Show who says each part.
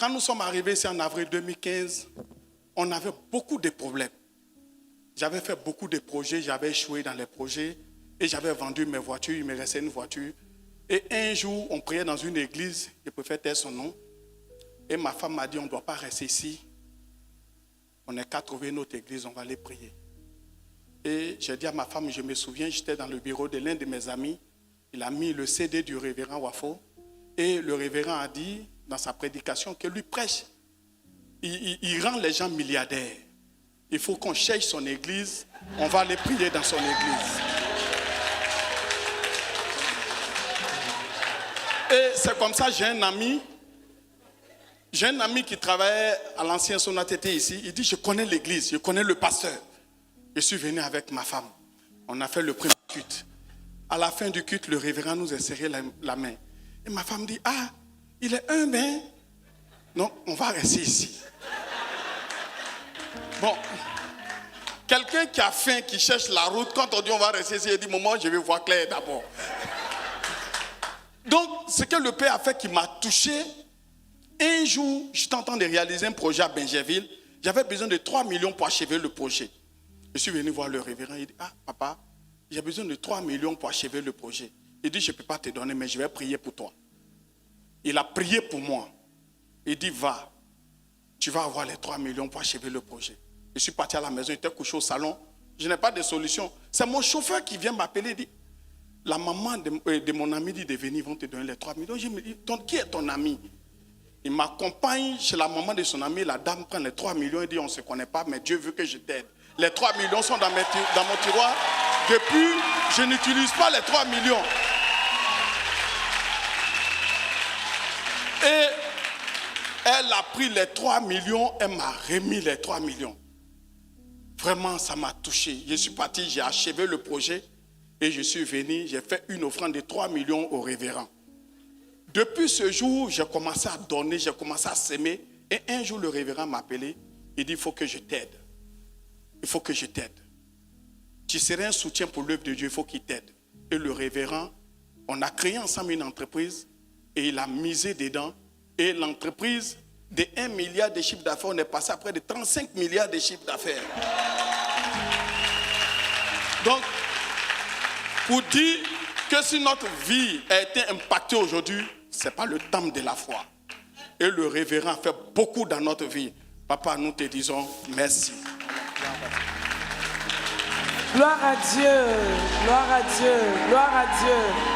Speaker 1: Quand nous sommes arrivés ici en avril 2015, on avait beaucoup de problèmes. J'avais fait beaucoup de projets, j'avais échoué dans les projets et j'avais vendu mes voitures, il me restait une voiture. Et un jour, on priait dans une église, je préfère taire son nom, et ma femme m'a dit, on ne doit pas rester ici. On n'est qu'à trouver notre église, on va aller prier. Et j'ai dit à ma femme, je me souviens, j'étais dans le bureau de l'un de mes amis, il a mis le CD du révérend Wafo, et le révérend a dit dans sa prédication que lui prêche. Il rend les gens milliardaires. Il faut qu'on cherche son église, on va aller prier dans son église. Et c'est comme ça, j'ai un ami qui travaillait à l'ancien Sonatété ici. Il dit, je connais l'église, je connais le pasteur. Je suis venu avec ma femme. On a fait le premier culte. À la fin du culte, le révérend nous a serré la main. Et ma femme dit, ah, il est humble, hein? Non, on va rester ici. Bon, quelqu'un qui a faim, qui cherche la route, quand on dit on va rester ici, il dit, maman, je vais voir clair d'abord. Donc, ce que le Père a fait qui m'a touché, un jour, j'étais en train de réaliser un projet à Benjerville. J'avais besoin de 3 millions pour achever le projet. Je suis venu voir le révérend, il dit, ah, papa, j'ai besoin de 3 millions pour achever le projet. Il dit, je ne peux pas te donner, mais je vais prier pour toi. Il a prié pour moi. Il dit, va, tu vas avoir les 3 millions pour achever le projet. Je suis parti à la maison, j'étais couché au salon. Je n'ai pas de solution. C'est mon chauffeur qui vient m'appeler, il dit, la maman de mon ami dit de venir, ils vont te donner les 3 millions. Je me dis, qui est ton ami? Il m'accompagne chez la maman de son ami, la dame prend les 3 millions et dit, on ne se connaît pas, mais Dieu veut que je t'aide. Les 3 millions sont dans mon tiroir. Depuis, je n'utilise pas les 3 millions. Et elle a pris les 3 millions, elle m'a remis les 3 millions. Vraiment, ça m'a touché. Je suis parti, j'ai achevé le projet et je suis venu, j'ai fait une offrande de 3 millions au révérend. Depuis ce jour, j'ai commencé à donner, j'ai commencé à s'aimer. Et un jour, le révérend m'a appelé, il dit, il faut que je t'aide. Il faut que je t'aide. Tu serais un soutien pour l'œuvre de Dieu, il faut qu'il t'aide. Et le révérend, on a créé ensemble une entreprise et il a misé dedans. Et l'entreprise, de 1 milliard de chiffre d'affaires, on est passé à près de 35 milliards de chiffre d'affaires. Donc, pour dire que si notre vie a été impactée aujourd'hui, ce n'est pas le temps de la foi. Et le révérend a fait beaucoup dans notre vie. Papa, nous te disons merci.
Speaker 2: Gloire à Dieu, gloire à Dieu, gloire à Dieu.